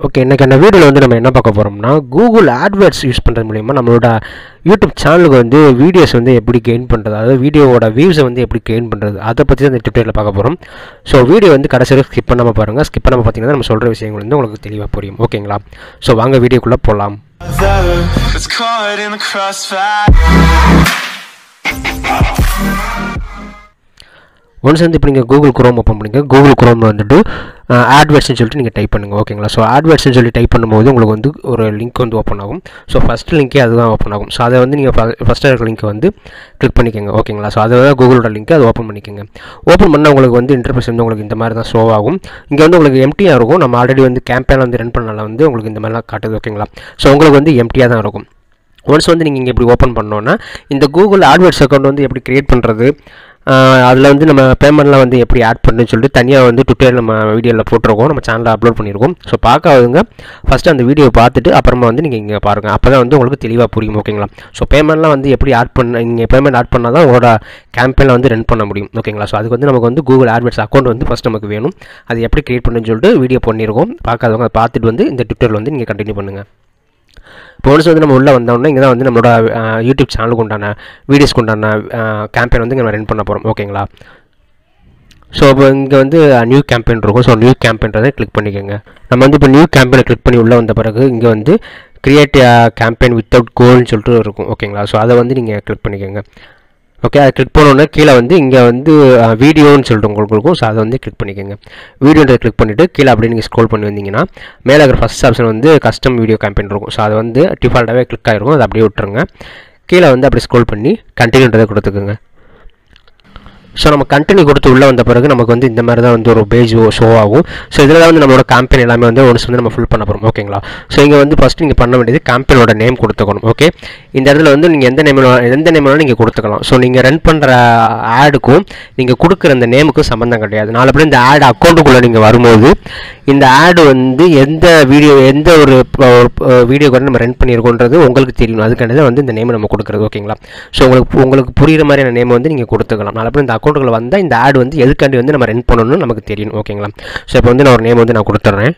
Okay, இன்றைக்கான வீடியோவில் வந்து நம்ம என்ன பார்க்க போகிறோம்னா, கூகுள் ஆட்வேர்ட்ஸ் யூஸ் பண்ணுறது மூலிமா நம்மளோட யூடியூப் சேனலுக்கு வந்து வீடியோஸ் வந்து எப்படி கெயின் பண்ணுறது, அதாவது வீடியோவோட வியூஸை வந்து எப்படி கெயின் பண்ணுறது, அதை பற்றி தான் இந்த ட்யூட்டோரியலில் பார்க்க போகிறோம். ஸோ வீடியோ வந்து கடைசி வரைக்கும் ஸ்கிப் பண்ணாமல் பாருங்கள். ஸ்கிப் பண்ணாமல் பார்த்தீங்கன்னா நம்ம சொல்கிற விஷயங்கள் வந்து உங்களுக்கு தெளிவாக புரியும். ஓகேங்களா? ஸோ வாங்க வீடியோக்குள்ளே போகலாம். ஒன்ஸ் வந்து இப்போ நீங்கள் கூகுள் குரோம் ஓப்பன் பண்ணிங்க. கூகுள் குரோமில் வந்துட்டு ஆட்வேர்ட்ஸ்னு சொல்லிட்டு நீங்கள் டைப் பண்ணுங்கள். ஓகேங்களா? ஸோ ஆட்வேர்ட்ஸ்னு சொல்லி டைப் பண்ணும்போது உங்களுக்கு வந்து ஒரு லிங்க் வந்து ஓப்பன் ஆகும். ஸோ ஃபஸ்ட்டு லிங்கே அதுதான் ஓப்பன் ஆகும். ஸோ அதை வந்து நீங்கள் ஃபஸ்ட்டு இருக்கிற லிங்க்கை வந்து கிளிக் பண்ணிக்கோங்க. ஓகேங்களா? ஸோ அதை தான் கூகுளோட லிங்க், அதை ஓப்பன் பண்ணிக்கோங்க. ஓப்பன் பண்ணால் உங்களுக்கு வந்து இன்டர்ஃபேஸ் வந்து உங்களுக்கு இந்த மாதிரி தான் ஷோ ஆகும். இங்கே வந்து உங்களுக்கு எம்டியாக இருக்கும். நம்ம ஆல்ரெடி வந்து கேம்பெயின் வந்து ரன் பண்ணனால வந்து உங்களுக்கு இந்த மாதிரிலாம் காட்டுது. ஓகேங்களா? ஸோ உங்களுக்கு வந்து எம்டியாக தான் இருக்கும். ஒன்ஸ் வந்து நீங்கள் இங்கே இப்படி ஓப்பன் பண்ணோன்னா இந்த கூகுள் ஆட்வேர்ட்ஸ் அக்கௌண்ட் வந்து எப்படி க்ரியேட் பண்ணுறது, அதில் வந்து நம்ம பேமெண்ட்லாம் வந்து எப்படி ஆட் பண்ணுன்னு சொல்லிட்டு தனியாக வந்து ட்விட்டர் நம்ம வீடியோவில் போட்டிருக்கோம், நம்ம சேனலில் அப்லோட் பண்ணியிருக்கோம். ஸோ பார்க்காதவங்க ஃபஸ்ட்டு அந்த வீடியோ பார்த்துட்டு அப்புறமா வந்து நீங்கள் இங்கே பாருங்கள். அப்போ தான் வந்து உங்களுக்கு தெளிவாக புரியும். ஓகேங்களா? ஸோ பேமெண்ட்லாம் வந்து எப்படி ஆட் பண்ண, நீங்கள் பேமெண்ட் ஆட் பண்ணால் தான் உங்களோட கேம்பெயினில் வந்து ரன் பண்ண முடியும். ஓகேங்களா? ஸோ அதுக்கு வந்து நமக்கு வந்து கூகுள் ஆட்வேர்ட்ஸ் அக்கௌண்ட் வந்து ஃபஸ்ட் நமக்கு வேணும். அது எப்படி க்ரியேட் பண்ணுன்னு சொல்லிட்டு வீடியோ பண்ணியிருக்கோம். பார்க்காதவங்க அதை பார்த்துட்டு வந்து இந்த ட்விட்டரில் வந்து நீங்கள் கண்டினியூ பண்ணுங்கள். இப்போ ஒன்ஸ் வந்து நம்ம உள்ளே வந்தோம்னா இங்கே தான் வந்து நம்மளோட யூடியூப் சேனலுக்கு உண்டான வீடியோஸ்க்கு உண்டான கேம்பெயின் வந்து நம்ம ரன் பண்ண போகிறோம். ஓகேங்களா? ஸோ இப்போ இங்கே வந்து நியூ கேம்பெயின் இருக்கும். ஸோ நியூ கேம்பெயின்றதை கிளிக் பண்ணிக்கோங்க. நம்ம வந்து இப்போ நியூ கேம்பெயினை கிளிக் பண்ணி உள்ளே வந்த பிறகு இங்கே வந்து கிரியேட் கேம்பெயின் வித்தவுட் கோல்னு சொல்லிட்டு இருக்கும். ஓகேங்களா? ஸோ அதை வந்து நீங்கள் கிளிக் பண்ணிக்கோங்க. ஓகே, அதை கிளிக் பண்ணோன்னே கீழே வந்து இங்கே வந்து வீடியோன்னு சொல்லிட்டு உங்களுக்கு இருக்கும். ஸோ அதை வந்து கிளிக் பண்ணிக்கோங்க. வீடியோன்றதை கிளிக் பண்ணிவிட்டு கீழே அப்படியே நீங்கள் ஸ்க்ரோல் பண்ணி வந்தீங்கன்னா மேலே இருக்கிற ஃபஸ்ட் ஆப்ஷன் வந்து கஸ்டம் வீடியோ கேம்பெயின் இருக்கும். ஸோ அது வந்து டிஃபால்ட்டாகவே கிளிக் ஆகிருக்கும். அதை அப்படியே விட்டுருங்க. கீழே வந்து அப்படியே ஸ்க்ரோல் பண்ணி கண்டினியூன்றதை கொடுத்துக்குங்க. ஸோ நம்ம கண்டினியூ கொடுத்து உள்ளே வந்த பிறகு நமக்கு வந்து இந்த மாதிரி தான் வந்து ஒரு பேஜ் ஷோ ஆகும். ஸோ இதில் தான் வந்து நம்மளோட கேம்பெயின் எல்லாமே வந்து ஒன்ஸ் வந்து நம்ம ஃபில் பண்ண போகிறோம். ஓகேங்களா? ஸோ இங்கே வந்து ஃபஸ்ட்டு நீங்கள் பண்ண வேண்டியது கேம்பெயினோட நேம் கொடுத்துக்கணும். ஓகே, இந்த இடத்துல வந்து நீங்கள் எந்த நேம் நீங்கள் கொடுத்துக்கலாம். ஸோ நீங்கள் ரன் பண்ணுற ஆடுக்கும் நீங்கள் கொடுக்குற அந்த நேமுக்கும் சம்மந்தம் கிடையாது. நாளைப்படி இந்த ஆட் அக்கௌண்ட்டுக்குள்ளே நீங்கள் வரும்போது இந்த ஆடு வந்து எந்த ஒரு வீடியோ கூட நம்ம ரன் பண்ணியிருக்கோன்றது உங்களுக்கு தெரியணும். அதுக்காண்டி தான் வந்து இந்த நேம் நம்ம கொடுக்குறது. ஓகேங்களா? ஸோ உங்களுக்கு புரிகிற மாதிரியான நேம் வந்து நீங்கள் கொடுத்துக்கலாம். நாளைப்படி இந்த அக்கௌண்ட்டுக்குள்ள வந்தால் இந்த ஆட் வந்து எதுக்காண்டி வந்து நம்ம ரன் பண்ணணும்னு நமக்கு தெரியணும். ஓகேங்களா? ஸோ இப்போ வந்து நான் ஒரு நேம் வந்து நான் கொடுத்துட்றேன்.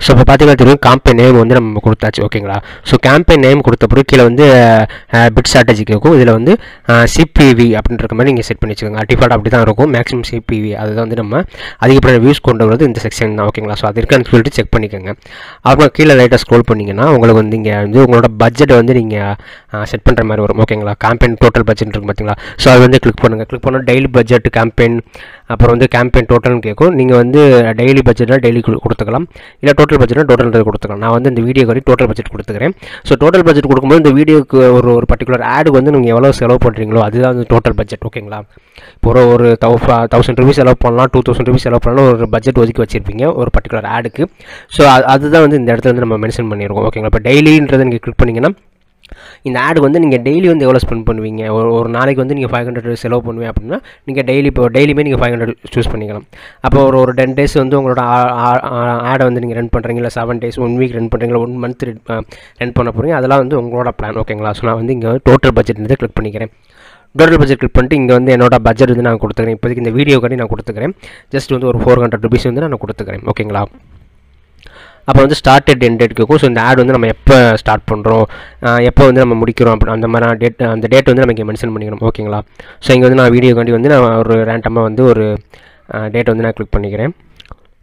ஸோ இப்போ பார்த்தீங்கன்னா தெரியும், கேம்பெயின் நேம் வந்து நம்ம கொடுத்தாச்சு. ஓகேங்களா? ஸோ கேம்பெயின் நேம் கொடுத்த பிறகு கீழே வந்து பிட் ஸ்ட்ராட்டஜிக்கு இருக்கும். இதில் வந்து சிபிவி அப்படின்ற மாதிரி நீங்கள் செட் பண்ணி வச்சுக்கோங்க. டிஃபால்ட் அப்படி தான் இருக்கும். மேக்ஸிமம் சிபிவி அதுதான் வந்து நம்ம அதிகப்படியான வியூஸ் கொண்டு வரது இந்த செக்ஷன் தான். ஓகேங்களா? ஸோ அது இருக்கான்னு சொல்லிட்டு செக் பண்ணிக்கோங்க. அப்புறம் கீழே லைட்டாக ஸ்க்ரோல் பண்ணிங்கன்னா உங்களுக்கு வந்து இங்கே வந்து உங்களோட பட்ஜெட்டை வந்து நீங்கள் செட் பண்ணுற மாதிரி வரும். ஓகேங்களா? கேம்பெயின் டோட்டல் பட்ஜெட் இருக்குது பார்த்தீங்களா? ஸோ அது வந்து கிளிக் பண்ணுங்கள். கிளிக் பண்ணால் டெய்லி பட்ஜெட் கேம்பெயின், அப்புறம் வந்து கேம்பெயின் டோட்டல்னு கேட்கும். நீங்கள் வந்து டெய்லி பட்ஜெட்டாக டெய்லி கொடுத்துக்கலாம், இல்லை டோட்டல் பட்ஜெட்னா டோட்டல் கொடுத்துக்கலாம். நான் வந்து இந்த வீடியோ வரை டோட்டல் பட்ஜெட் கொடுத்துக்கிறேன். ஸோ டோட்டல் பட்ஜெட் கொடுக்கும்போது இந்த வீடியோக்கு ஒரு பர்டிகுலர் ஆடுக்கு வந்து நீங்கள் எவ்வளோ செலவு பண்ணுறீங்களோ அதுதான் வந்து டோட்டல் பட்ஜெட். ஓகேங்களா? இப்போ ஒரு 1000 ரூபீஸ் செலவு பண்ணலாம், 2000 ரூபீஸ் செலவு பண்ணலாம், ஒரு பட்ஜெட் ஒதுக்கி வச்சுருப்பீங்க ஒரு பர்டிகுலர் ஆடுக்கு. ஸோ அதுதான் வந்து இந்த இடத்துல வந்து நம்ம மென்ஷன் பண்ணியிருக்கோம். ஓகேங்களா? இப்போ டெய்லின்றதை நீங்கள் கிளிக் பண்ணிங்கன்னா இந்த ஆடுக்கு வந்து நீங்கள் டெய்லி வந்து எவ்வளோ ஸ்பெண்ட் பண்ணுவீங்க, ஒரு நாளைக்கு வந்து நீங்கள் 500 செலவு பண்ணுவேன் அப்படின்னா நீங்கள் டெய்லியுமே நீங்கள் 500 சூஸ் பண்ணிக்கலாம். அப்போ ஒரு 10 டேஸ் வந்து உங்களோட ஆடை வந்து நீங்கள் ரன் பண்ணுறீங்க, இல்லை 7 டேஸ் 1 வீக் ரன் பண்ணுறீங்களா, 1 மந்த் ரன் பண்ண போகிறீங்க, அதெல்லாம் வந்து உங்களோட பிளான். ஓகேங்களா? ஸோ நான் வந்து இங்கே டோட்டல் பட்ஜெட் வந்து கிளிக் பண்ணிக்கிறேன். டோட்டல் பட்ஜெட் கிளிக் பண்ணிட்டு இங்கே வந்து என்னோட பட்ஜெட் வந்து நான் கொடுத்துக்கிறேன். இப்போதைக்கு இந்த வீடியோக்காண்டி நான் கொடுத்துக்கிறேன். ஜஸ்ட் வந்து ஒரு 400 ரூபீஸ் வந்து நான் கொடுத்துக்கிறேன். ஓகேங்களா? அப்போ வந்து ஸ்டார்ட் டேட் எண்ட் டேட் இருக்கும். ஸோ இந்த ஆட் வந்து நம்ம எப்போ ஸ்டார்ட் பண்ணுறோம், எப்போ வந்து நம்ம முடிக்கிறோம் அப்படி அந்த மாதிரி அந்த டேட் வந்து நம்ம இங்கே மென்ஷன் பண்ணிக்கணும். ஓகேங்களா? ஸோ இங்கே வந்து நான் வீடியோக்காண்டி வந்து நான் ஒரு ரேண்டமாக வந்து ஒரு டேட் வந்து நான் கிளிக் பண்ணிக்கிறேன்.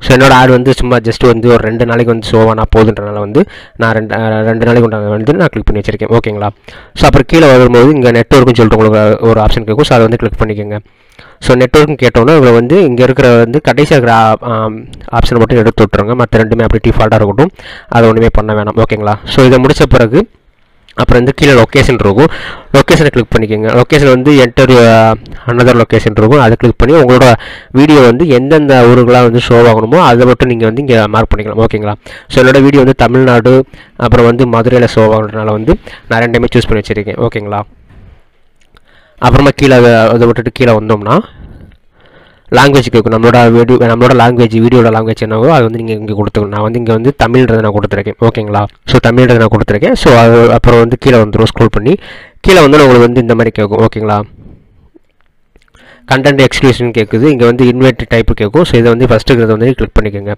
ஸோ என்னோடய ஆட் வந்து சும்மா ஜஸ்ட் வந்து ஒரு 2 நாளைக்கு வந்து ஷோவானா போதுன்றனால வந்து நான் 2 நாளைக்கு உண்டான வந்து நான் கிளிக் பண்ணி வச்சுருக்கேன். ஓகேங்களா? ஸோ அப்புறம் கீழே வரும்போது இங்கே நெட்வொர்க்குன்னு சொல்லிட்டு உங்களுக்கு ஒரு ஆப்ஷன் கேட்கும். ஸோ அதை வந்து கிளிக் பண்ணிக்கோங்க. ஸோ நெட்வொர்க்னு கேட்டோன்னா இதில் வந்து இங்கே இருக்கிற வந்து கடைசியாக இருக்கிற ஆப்ஷனை மட்டும் எடுத்து விட்டுருங்க. மற்ற ரெண்டுமே அப்படி டிஃபால்ட்டாக இருக்கட்டும், அதை ஒன்றுமே பண்ண வேணாம். ஓகேங்களா? ஸோ இதை முடித்த பிறகு அப்புறம் வந்து கீழே லொக்கேஷன் இருக்கும். லொக்கேஷனை கிளிக் பண்ணிக்கோங்க. லொக்கேஷன் வந்து என்டர் அனதர் லொக்கேஷன் இருக்கும். அதை கிளிக் பண்ணி உங்களோட வீடியோ வந்து எந்தெந்த ஊருகளாக வந்து ஷோ ஆகணுமோ அதை மட்டும் நீங்கள் வந்து இங்கே மார்க் பண்ணிக்கலாம். ஓகேங்களா? ஸோ என்னோடய வீடியோ வந்து தமிழ்நாடு அப்புறம் வந்து மதுரையில் ஷோ ஆகுறதுனால வந்து நான் ரெண்டுமே சூஸ் பண்ணி வச்சுருக்கேன். ஓகேங்களா? அப்புறமா கீழே அதை விட்டுட்டு கீழே வந்தோம்னா லாங்குவேஜ் கேட்கும். நம்மளோட லாங்குவேஜ், வீடியோட லாங்குவேஜ் என்னவோ அது வந்து நீங்கள் இங்கே கொடுத்துக்கணும். நான் வந்து இங்கே வந்து தமிழ்ன்றதை நான் கொடுத்துருக்கேன். ஓகேங்களா? ஸோ தமிழ்ன்றதை நான் கொடுத்துருக்கேன். ஸோ அது அப்புறம் வந்து கீழே வந்துடும். ஸ்க்ரோல் பண்ணி கீழே வந்து உங்களுக்கு வந்து இந்த மாதிரி கேட்கும். ஓகேங்களா? கண்டென்ட் எக்ஸ்க்ளூஷன் கேட்குது, இங்கே வந்து இன்வைட் டைப்பு கேட்கும். ஸோ இதை வந்து ஃபஸ்ட்டு இருக்கிறத வந்து கிளிக் பண்ணிக்கோங்க.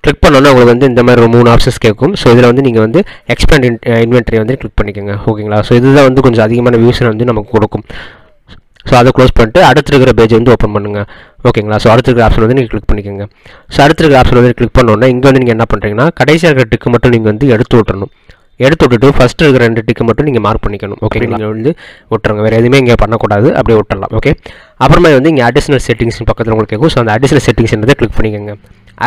கிளிக் பண்ணோன்னா உங்களுக்கு வந்து இந்த மாதிரி ஒரு 3 ஆப்ஷன்ஸ் கேட்கும். ஸோ இதில் வந்து நீங்கள் வந்து எக்ஸ்பேண்ட் இன்வென்ட்ரி வந்து கிளிக் பண்ணிக்கோங்க. ஓகேங்களா? ஸோ இதுதான் வந்து கொஞ்சம் அதிகமான வியூஸை வந்து நமக்கு கொடுக்கும். ஸோ அதை க்ளோஸ் பண்ணிட்டு அடுத்து இருக்கிற பேஜ் வந்து ஓப்பன் பண்ணுங்கள். ஓகேங்களா? ஸோ அடுத்து இருக்கிற ஆப்ஷன் வந்து நீங்கள் கிளிக் பண்ணிக்கோங்க. ஸோ அடுத்து இருக்கிற ஆப்ஷன் வந்து கிளிக் பண்ணோன்னா இங்கே வந்து நீங்கள் என்ன பண்ணுறீங்கன்னா கடைசியாக இருக்கிற டிக்கு மட்டும் நீங்கள் வந்து எடுத்து விட்டுறணும். எடுத்து விட்டுட்டு ஃபஸ்ட்டு இருக்கிற 2 டிக்கு மட்டும் நீங்கள் மார்க் பண்ணிக்கணும். ஓகேங்களா? நீங்கள் வந்து விட்டுருங்க, வேறு எதுவுமே இங்கே பண்ணக்கூடாது, அப்படியே விட்டுடலாம். ஓகே. அப்புறமா வந்து இங்கே அடிஷனல் செட்டிங்ஸ் பக்கத்தில் உங்களுக்கு கேட்கும். ஸோ அந்த அடிஷனல் செட்டிங்ஸ்ன்றதை கிளிக் பண்ணிக்கோங்க.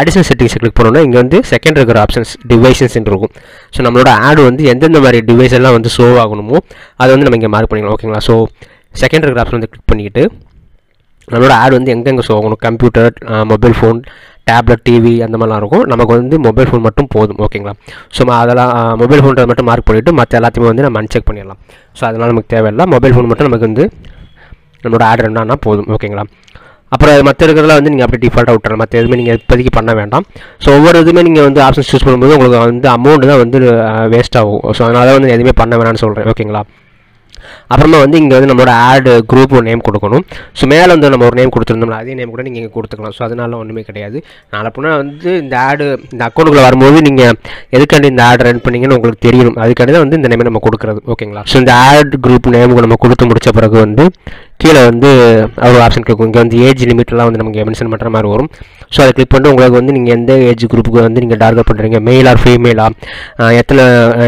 அடிஷனல் செட்டிங்ஸை கிளிக் பண்ணோன்னா இங்கே வந்து செகண்ட் இருக்கிற ஆப்ஷன்ஸ் டிவைசஸ் இருக்கும். ஸோ நம்மளோட ஆடு வந்து எந்தெந்த மாதிரி டிவைஸ் எல்லாம் வந்து ஷோ ஆகணுமோ அதை வந்து நம்ம இங்கே மார்க் பண்ணிக்கலாம். ஓகேங்களா? ஸோ செகண்ட் இருக்கிற ஆப்ஷன் வந்து கிளிக் பண்ணிக்கிட்டு நம்மளோட ஆட் வந்து எங்கெங்கே ஷோ ஆகணும், computer, mobile phone, tablet, TV அந்த மாதிரிலாம் இருக்கும். நமக்கு வந்து மொபைல் ஃபோன் மட்டும் போதும். ஓகேங்களா? ஸோ அதெல்லாம் மொபைல் ஃபோன் மட்டும் மார்க் பண்ணிவிட்டு மற்ற எல்லாத்தையுமே வந்து நம்ம அன்செக் பண்ணிடலாம். ஸோ அதனால் நமக்கு தேவையில்லை, மொபைல் ஃபோன் மட்டும் நமக்கு வந்து நம்மளோட ஆட் ரெண்டானா போதும். ஓகேங்களா? அப்புறம் மற்ற இருக்கிறதெல்லாம் வந்து நீங்கள் அப்படியே டிஃபால்ட்டாக விட்டுறலாம், மற்ற எதுவுமே நீங்கள் இப்போதைக்கு பண்ண வேண்டாம். ஸோ ஒவ்வொரு இதுவுமே நீங்கள் வந்து ஆப்ஷன் சூஸ் பண்ணும்போது உங்களுக்கு வந்து அமௌண்ட் தான் வந்து வேஸ்ட் ஆகும். ஸோ அதனால வந்து எதுவுமே பண்ண வேணாம்னு சொல்கிறேன். ஓகேங்களா? அப்புறமா வந்து இங்கே வந்து நம்மளோட ஆட் குரூப் ஒரு நேம் கொடுக்கணும். ஸோ மேலே வந்து நம்ம ஒரு நேம் கொடுத்துருந்தோம்னா அதே நேம் கூட நீங்கள் இங்கே கொடுத்துக்கலாம். ஸோ அதனால ஒன்றுமே கிடையாது. நாளைப்புனா வந்து இந்த ஆடு இந்த அக்கௌண்ட்டுக்குள்ளே வரும்போது நீங்கள் எதுக்காண்டி இந்த ஆட் ரன் பண்ணிங்கன்னு உங்களுக்கு தெரியணும். அதுக்காண்டி தான் வந்து இந்த நேமே நம்ம கொடுக்குறது. ஓகேங்களா? ஸோ இந்த ஆட் குரூப் நேமுக்கு நம்ம கொடுத்து முடித்த பிறகு வந்து கீழே வந்து ஒரு ஆப்ஷன் கேட்கும். இங்கே வந்து ஏஜ் லிமிட்லாம் வந்து நமக்கு மென்ஷன் பண்ணுற மாதிரி வரும். ஸோ அதை கிளிக் பண்ணிட்டு உங்களுக்கு வந்து நீங்கள் எந்த ஏஜ் குரூப்புக்கு வந்து நீங்கள் டார்கெட் பண்ணுறீங்க, மெயில் ஆர் ஃபீமேலா,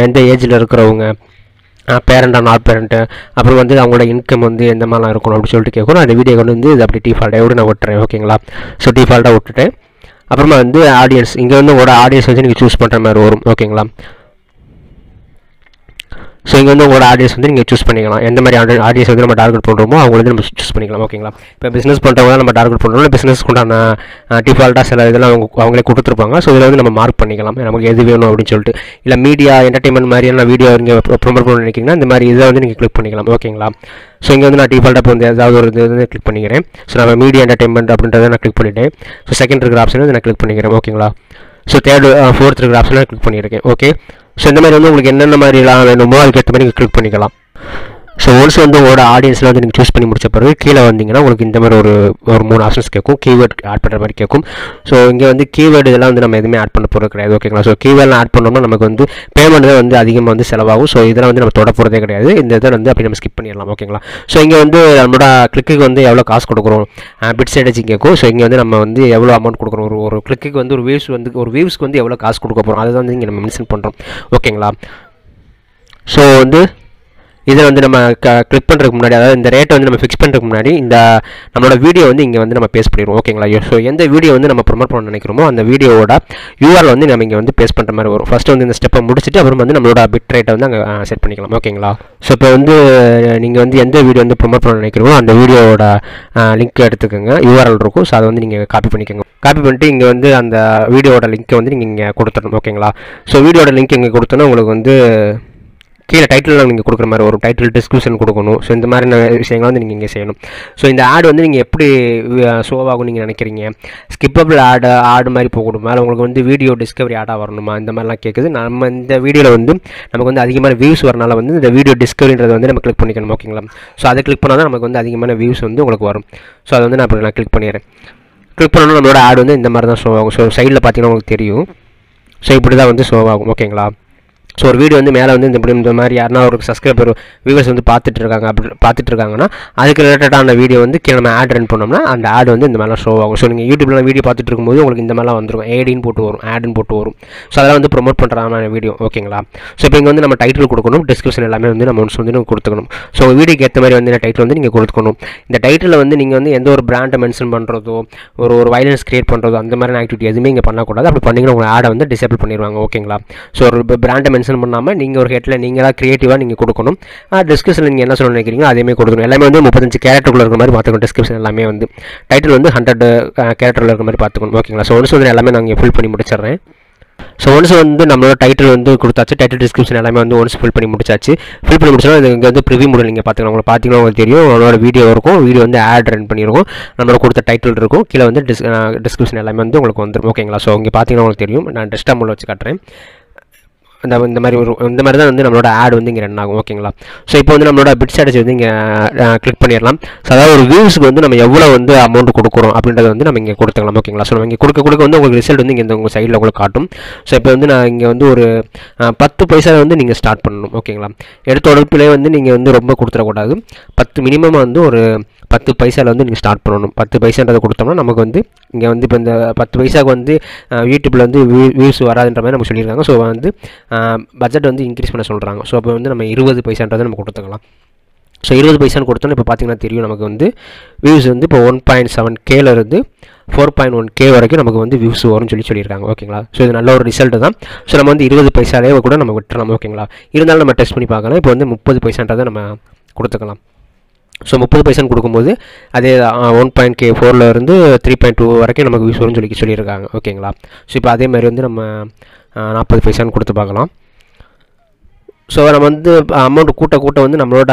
எந்த ஏஜில் இருக்கிறவங்க, பேரண்டா நாட் பேரண்ட்டு, அப்புறம் வந்து அவங்களோட இன்கம் வந்து எந்த மாதிரிலாம் இருக்கணும் அப்படின்னு சொல்லிட்டு கேட்கணும். அந்த வீடியோ கொண்டு வந்து இது அப்படி டிஃபால்ட்டாக நான் விட்டுறேன். ஓகேங்களா? ஸோ டிஃபால்ட்டாக விட்டுட்டேன். அப்புறமா வந்து ஆடியன்ஸ், இங்கே வந்து உங்களோட ஆடியன்ஸ் வந்து நீங்கள் சூஸ் பண்ணுற மாதிரி வரும். ஓகேங்களா? ஸோ இங்கே வந்து உங்களோட ஆடியன்ஸ் வந்து நீங்கள் சூஸ் பண்ணிக்கலாம். எந்த மாதிரி ஆடியன்ஸ் வந்து நம்ம டார்கெட் பண்ணுறோமோ அவங்க வந்து நம்ம சூஸ் பண்ணிக்கலாம். ஓகேங்களா? இப்போ பிஸ்னஸ் பண்ணுறவங்க நம்ம டார்கெட் பண்ணுறோம்னா பிஸ்னஸ்க்கு உண்டான டிஃபால்ட்டாக சில இதெல்லாம் அவங்களே கொடுத்துருப்பாங்க. ஸோ இதில் வந்து நம்ம மார்க் பண்ணிக்கலாம் நமக்கு எது வேணும் அப்படின்னு சொல்லிட்டு. இல்லை மீடியா என்டர்டைன்மெண்ட் மாதிரியான வீடியோ நீங்கள் ப்ரொமோட் பண்ண நினைக்கிறீங்கன்னா இந்த மாதிரி இதை வந்து நீங்கள் கிளிக் பண்ணிக்கலாம். ஓகேங்களா? ஸோ இங்கே வந்து நான் டிஃபால்ட்டாக இப்போ வந்து ஏதாவது ஒரு இது வந்து கிளிக் பண்ணிக்கிறேன். ஸோ நம்ம மீடியா என்டர்டைன்மெண்ட் அப்படின்றத நான் கிளிக் பண்ணிவிட்டேன். ஸோ செகண்ட் இருக்கிற ஆப்ஷன் வந்து நான் கிளிக் பண்ணிக்கிறேன். ஓகேங்களா? ஸோ ஃபோர்த் இருக்கிற ஆப்ஷனை கிளிக் பண்ணியிருக்கேன். ஓகே. ஸோ இந்த மாதிரி வந்து உங்களுக்கு என்னென்ன மாதிரிலாம் வேணுமோ அதுக்கேற்ற மாதிரி நீங்கள் கிளிக் பண்ணிக்கலாம். ஸோ ஒன்ஸ் வந்து உங்களோட ஆடியன்ஸில் வந்து நீங்கள் சூஸ் பண்ணி முடிச்ச பிறகு கீழே வந்தீங்கன்னா உங்களுக்கு இந்த மாதிரி ஒரு 3 ஆப்ஷன்ஸ் கேட்கும். கீவேர்ட் ஆட் பண்ணுற மாதிரி கேட்கும். ஸோ இங்கே வந்து கீவேர்டு இதெல்லாம் வந்து நம்ம எதுவுமே ஆட் பண்ண போகிறது கிடையாது. ஓகேங்களா? ஸோ கீவேர்ட்லாம் ஆட் பண்ணோம்னா நமக்கு வந்து பேமெண்ட் தான் வந்து அதிகமாக வந்து செலவாகும். ஸோ இதெல்லாம் வந்து நம்ம தொட போகிறதே கிடையாது. இந்த இதை வந்து அப்படி நம்ம ஸ்கிப் பண்ணிடலாம். ஓகேங்களா? ஸோ இங்கே வந்து நம்மளோட கிளிக்கு வந்து எவ்வளோ காசு கொடுக்குறோம், பிட் ஸ்ட்ராட்டஜி கேட்கும். ஸோ இங்கே வந்து நம்ம வந்து எவ்வளோ அமௌண்ட் கொடுக்குறோம், ஒரு கிளிக்கு வந்து ஒரு வியூஸ்க்கு வந்து எவ்வளோ காசு கொடுக்க போகிறோம் அதை வந்து இங்கே நம்ம மென்ஷன் பண்ணுறோம். ஓகேங்களா? ஸோ வந்து இதை வந்து நம்ம கிளிக் பண்ணுறதுக்கு முன்னாடி, அதாவது இந்த ரேட்டை வந்து நம்ம ஃபிக்ஸ் பண்ணுறதுக்கு முன்னாடி இந்த நம்மளோட வீடியோ வந்து இங்கே வந்து நம்ம பேஸ்ட் பண்ணிடுவோம். ஓகேங்களா? ஸோ எந்த வீடியோ வந்து நம்ம ப்ரொமோட் பண்ண நினைக்கிறோமோ அந்த வீடியோவோட யூஆர்எல் வந்து நம்ம இங்கே வந்து பேஸ்ட் பண்ணுற மாதிரி வரும். ஃபஸ்ட்டு வந்து இந்த ஸ்டெப்பை முடிச்சுட்டு அப்புறம் வந்து நம்மளோட பிட் ரேட்டை வந்து அங்கே செட் பண்ணிக்கலாம். ஓகேங்களா? ஸோ இப்போ வந்து நீங்கள் வந்து எந்த வீடியோ வந்து ப்ரொமோட் பண்ண நினைக்கிறீங்களோ அந்த வீடியோவோட லிங்க் எடுத்துக்கோங்க, யூஆர்எல் இருக்கும். ஸோ அதை வந்து நீங்கள் காப்பி பண்ணிக்கோங்க. காப்பி பண்ணிட்டு இங்கே வந்து அந்த வீடியோட லிங்க்கை வந்து நீங்கள் இங்கே கொடுத்துடணும். ஓகேங்களா? ஸோ வீடியோட லிங்க் இங்கே கொடுத்தோன்னா உங்களுக்கு வந்து கீழே டைட்டில் நீங்கள் கொடுக்குற மாதிரி ஒரு டைட்டில் டிஸ்கிரிப்ஷன் கொடுக்கணும். ஸோ இந்த மாதிரி விஷயங்கள் வந்து நீங்கள் இங்கே செய்யணும். ஸோ இந்த ஆட் வந்து நீங்கள் எப்படி ஷோவாகும் நீங்கள் நினைக்கிறீங்க, ஸ்கிப்பபிள் ஆடு மாதிரி போகணுமா, இல்லை உங்களுக்கு வந்து வீடியோ டிஸ்கவரி ஆடாக வரணுமா, இந்த மாதிரிலாம் கேட்குது. நம்ம இந்த வீடியோவில் வந்து நமக்கு வந்து அதிகமான வியூஸ் வரனால வந்து இந்த வீடியோ டிஸ்கவரின்றதை வந்து நம்ம கிளிக் பண்ணிக்கணும். ஓகேங்களா? ஸோ அதை கிளிக் பண்ணால் தான் நமக்கு வந்து அதிகமான வியூஸ் வந்து உங்களுக்கு வரும். ஸோ அதை வந்து நான் கிளிக் பண்ணிடுறேன். கிளிக் பண்ணணும் நம்மளோட ஆடு வந்து இந்த மாதிரி தான் ஷோ ஆகும். ஸோ சைடில் பார்த்தீங்கன்னா உங்களுக்கு தெரியும். ஸோ இப்படி தான் வந்து ஷோ ஆகும். ஓகேங்களா? ஸோ ஒரு வீடியோ வந்து மேலே வந்து இந்த மாதிரி யாருன்னா ஒரு சப்ஸ்கிரைபர் வியூவர்ஸ் வந்து பார்த்துட்டு இருக்காங்கன்னா அதுக்கு ரிலேட்டடான வீடியோ வந்து கீழே நம்ம ஆட் ரன் பண்ணோம்னா அந்த ஆட் வந்து இந்த மாதிரிலாம் ஷோ ஆகும். ஸோ நீங்கள் யூடியூப்லாம் வீடியோ பார்த்துட்டு இருக்கும்போது உங்களுக்கு இந்த மாதிரிலாம் வந்துடும், ஆடுன்னு போட்டு வரும். ஸோ அதெல்லாம் வந்து ப்ரொமோட் பண்ணுறாங்க வீடியோ. ஓகேங்களா? ஸோ இப்போ இங்கே வந்து நம்ம டைட்டில் கொடுக்கணும், டிஸ்கிரிப்ஷன் எல்லாமே வந்து நம்ம ஒன்ஸ் வந்து கொடுத்துக்கணும். ஸோ வீடியோக்கு ஏற்ற மாதிரி வந்து டைட்டில் வந்து நீங்கள் கொடுத்துக்கணும். இந்த டைட்டில் வந்து நீங்கள் வந்து எந்த ஒரு பிராண்டை மென்ஷன் பண்ணுறதோ ஒரு வைலன்ஸ் கிரியேட் பண்ணுறதோ அந்த மாதிரி ஆக்டிவிட்டி எதுவுமே இங்கே பண்ணக்கூடாது. அப்படி பண்ணிங்கன்னா உங்கள் ஆடை வந்து டிசேபிள் பண்ணிடுவாங்க. ஓகேங்களா? ஸோ ஒரு பிராண்டை மென்ஷன் பண்ணாமல் நீங்கள் ஒரு ஹெட்டில் நீங்களாக க்ரியேட்டிவாக நீங்கள் கொடுக்கணும். டிஸ்கிரிப்ஷனில் நீங்கள் என்ன சொல்ல நினைக்கிறீங்களோ அதேமே கொடுக்கணும். எல்லாமே வந்து 35 கேரக்டருக்குள்ள இருக்கிற மாதிரி பார்த்துக்கணும். டிஸ்கிரிப்ஷன் எல்லாமே வந்து டைட்டில் வந்து 100 கேரக்டரில் இருக்கிற மாதிரி பார்த்துக்கணும். ஓகேங்களா? ஸோ ஒன்ஸ் வந்து எல்லாமே நான் இங்கே ஃபில் பண்ணி முடிச்சிடுறேன். ஸோ ஒன்ஸ் வந்து நம்மளோட டைட்டில் வந்து கொடுத்தாச்சு, டைட்டில் டிஸ்கிரிப்ஷன் எல்லாமே வந்து ஒன்ஸ் ஃபில் பண்ணி முடிச்சாச்சு. ஃபில் பண்ணி முடிச்சோன்னா இங்கே வந்து ப்ரிவியூ மூலம் நீங்கள் பார்த்துக்கலாம். உங்களுக்கு தெரியும் நம்மளோட வீடியோ இருக்கும், வீடியோ வந்து ஆட் ரன் பண்ணியிருக்கும், நம்மளோட கொடுத்த டைட்டில் இருக்கும், கீழே வந்து டிஸ்கிரிப்ஷன் எல்லாமே வந்து உங்களுக்கு வந்துடும். ஓகேங்களா? ஸோ இங்கே பார்த்தீங்கன்னா உங்களுக்கு தெரியும். நான் டெஸ்க்டாப் மூலம் வச்சு காட்டுறேன். இந்த மாதிரி தான் வந்து நம்மளோட ஆட் வந்து இங்கே ரன் ஆகும். ஓகேங்களா. ஸோ இப்போ வந்து நம்மளோட பிட் ஸ்ட்ராட்டஜி வந்து இங்கே கிளிக் பண்ணிடலாம். ஸோ அதாவது ஒரு வியூஸ்க்கு வந்து நம்ம எவ்வளோ வந்து அமௌண்ட் கொடுக்குறோம் அப்படின்றத வந்து நம்ம இங்கே கொடுத்துக்கலாம். ஓகேங்களா. ஸோ நம்ம இங்கே கொடுக்க வந்து உங்களுக்கு ரிசல்ட் வந்து இங்கே உங்கள் சைடில் உங்களுக்கு காட்டும். ஸோ இப்போ வந்து நான் இங்கே வந்து ஒரு 10 பைசா வந்து நீங்கள் ஸ்டார்ட் பண்ணணும். ஓகேங்களா. எடுத்த உடப்பிலே வந்து நீங்கள் வந்து ரொம்ப கொடுத்துடக்கூடாது. 10 மினிமம் வந்து ஒரு 10 பைசாவில் வந்து நீங்கள் ஸ்டார்ட் பண்ணணும். 10 பைசான்றதை கொடுத்தோம்னா நமக்கு வந்து இங்கே வந்து இப்போ இந்த 10 பைசாவுக்கு வந்து யூடியூப்பில் வந்து வியூஸ் வராதுன்ற மாதிரி நமக்கு சொல்லியிருக்காங்க. ஸோ வந்து பட்ஜெட் வந்து இன்க்ரீஸ் பண்ண சொல்கிறாங்க. ஸோ அப்போ வந்து நம்ம 20 பைசான்றதை நம்ம கொடுத்துக்கலாம். ஸோ 20 பைசான்னு கொடுத்தோன்னா இப்போ பார்த்தீங்கன்னா தெரியும் நமக்கு வந்து வியூஸ் வந்து இப்போ 1.7K இருந்து 4.1K வரைக்கும் நமக்கு வந்து வியூஸ் வரும்னு சொல்லியிருக்காங்க. ஓகேங்களா. ஸோ இது நல்ல ஒரு ரிசல்ட் தான். ஸோ நம்ம வந்து 20 பைசாலே கூட நம்ம விட்டுறலாம். ஓகேங்களா. இருந்தாலும் நம்ம டெஸ்ட் பண்ணி பார்க்கலாம். இப்போ வந்து 30 பைசான்றதை நம்ம கொடுத்துக்கலாம். ஸோ 30 பைசான்னு கொடுக்கும்போது அதே 1.4 இருந்து 3.2 வரைக்கும் நமக்கு வியூஸ் வரும்னு சொல்லியிருக்காங்க. ஓகேங்களா. ஸோ இப்போ அதே மாதிரி வந்து நம்ம 40 பைசான்னு கொடுத்து பார்க்கலாம். ஸோ நம்ம வந்து அமௌண்ட் கூட்ட வந்து நம்மளோட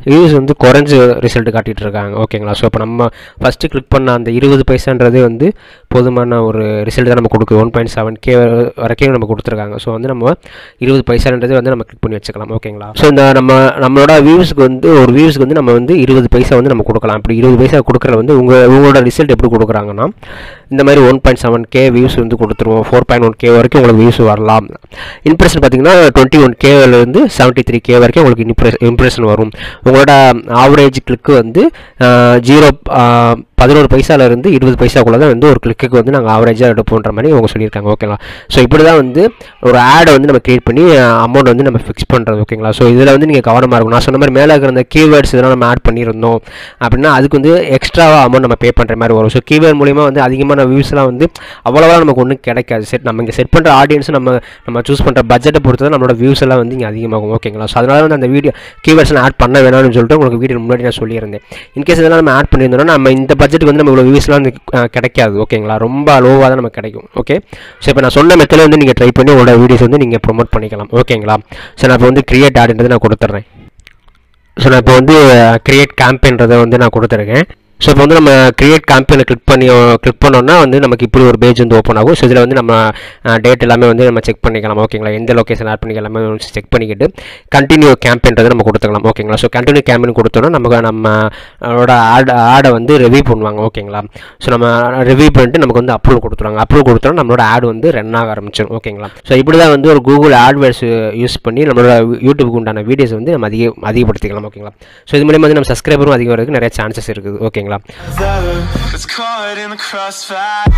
வியூஸ் வந்து குறைஞ்சி ரிசல்ட் காட்டிகிட்டு இருக்காங்க. ஓகேங்களா. ஸோ இப்போ நம்ம ஃபஸ்ட்டு கிளிக் பண்ண அந்த 20 பைசான்றதே வந்து போதுமான ஒரு ரிசல்ட் தான் நம்ம கொடுக்குது. 1.7K வரைக்கும் நம்ம கொடுத்துருக்காங்க. ஸோ வந்து நம்ம 20 பைசான்றது வந்து நம்ம கிளிக் பண்ணி வச்சுக்கலாம். ஓகேங்களா. ஸோ இந்த நம்மளோட வியூஸ்க்கு வந்து ஒரு வியூஸ்க்கு வந்து நம்ம வந்து 20 பைசா வந்து நம்ம கொடுக்கலாம். அப்படி 20 பைசா கொடுக்குறது வந்து உங்களோட ரிசல்ட் எப்படி கொடுக்குறாங்கன்னா இந்த மாதிரி 1.7K வியூஸ் வந்து கொடுத்துருவோம். 4.1K வரைக்கும் உங்களுக்கு வியூஸ் வரலாம். இம்ப்ரெஷன் பார்த்தீங்கன்னா 21Kலேருந்து 73K வரைக்கும் உங்களுக்கு இம்ப்ரெஷன் வரும். உங்களோட ஆவரேஜ் கிளிக்கு வந்து 11 பைசாலேருந்து 20 பைசாக்குள்ளே தான் வந்து ஒரு கிளிக்கு வந்து நாங்கள் ஆவரேஜாக எடுப்போன்ற மாதிரி அவங்க சொல்லியிருக்காங்க. ஓகேங்களா. ஸோ இப்படி தான் வந்து ஒரு ஆடை வந்து நம்ம கிரியேட் பண்ணி அமௌண்ட் வந்து நம்ம ஃபிக்ஸ் பண்ணுறது. ஓகேங்களா. ஸோ இதில் வந்து நீங்கள் கவனமாக இருக்கும். நான் சொன்ன மாதிரி மேலே இருக்கிற அந்த கீவேர்ட்ஸ் இதெல்லாம் நம்ம ஆட் பண்ணியிருந்தோம் அப்படின்னா அதுக்கு வந்து எக்ஸ்ட்ராவாக அமௌண்ட் நம்ம பே பண்ணுற மாதிரி வரும். ஸோ கீவேர்ட் மூலிமா வந்து அதிகமான வியூஸ்லாம் வந்து அவ்வளோவா நமக்கு ஒன்றும் கிடைக்காது. நம்ம இங்கே செட் பண்ணுற ஆடியன்ஸ் நம்ம சூஸ் பண்ணுற பட்ஜெட்டை பொறுத்து தான் நம்மளோட வியூஸ் எல்லாம் வந்து இங்கே அதிகமாகும். ஓகேங்களா. ஸோ அதனால் வந்து அந்த வீடியோ கீவேர்ட்ஸ்லாம் ஆட் பண்ண வேணாம்னு சொல்லிட்டு உங்களுக்கு வீடியோ முன்னாடி நான் சொல்லியிருந்தேன். இன்கேஸ் இதெல்லாம் நம்ம ஆட் பண்ணியிருந்தோம்னா நம்ம இந்த பட்ஜெட்டுக்கு வந்து நம்ம இவ்வளோ வியூஸ்லாம் வந்து கிடைக்காது. ஓகேங்களா. ரொம்ப லோவாக தான் நமக்கு கிடைக்கும். ஓகே. ஸோ இப்போ நான் சொன்ன மெத்தடில் வந்து நீங்கள் ட்ரை பண்ணி உங்களோட வீடியோஸ் வந்து நீங்கள் ப்ரொமோட் பண்ணிக்கலாம். ஓகேங்களா. ஸோ நான் இப்போ வந்து கிரியேட் ஆடுன்றது நான் கொடுத்துட்றேன். ஸோ நான் இப்போ வந்து கிரியேட் கேம்பெயின்றதை வந்து நான் கொடுத்துருக்கேன். ஸோ இப்போ வந்து நம்ம கிரியேட் கேம்பெயினை கிளிக் பண்ணோன்னா வந்து நமக்கு இப்படி ஒரு பேஜ் வந்து ஓப்பன் ஆகும். ஸோ இதில் வந்து நம்ம டேட் எல்லாமே வந்து நம்ம செக் பண்ணிக்கலாம். ஓகேங்களா. எந்த லொக்கேஷன் ஆட் பண்ணி எல்லாமே செக் பண்ணிக்கிட்டு கண்டினியூ கேம்பெயின்றதை நம்ம கொடுத்துக்கலாம். ஓகேங்களா. ஸோ கண்டினியூ கேம்பெயின் கொடுத்தோன்னா நம்மளோட ஆடை வந்து ரிவ்யூ பண்ணுவாங்க. ஓகேங்களா. ஸோ நம்ம ரிவ்யூ பண்ணிட்டு நமக்கு வந்து அப்ரூவல் கொடுத்துருவாங்க. அப்ரூவல் கொடுத்தோன்னா நம்மளோட ஆட் வந்து ரன் ஆக ஆரம்பிச்சிடும். ஓகேங்களா. ஸோ இப்படி தான் வந்து ஒரு கூகுள் ஆட்வேர்ட்ஸ் யூஸ் பண்ணி நம்மளோட யூடியூபுக்கு உண்டான வீடியோஸ் வந்து நம்ம அதிகப்படுத்திக்கலாம். ஓகேங்களா. ஸோ இது மூலியமாக வந்து நம்ம சப்ஸ்கிரைபரும் அதிகம் வரதுக்கு நிறைய சான்சஸ் இருக்குது. ஓகேங்களா. It's caught in the crossfire.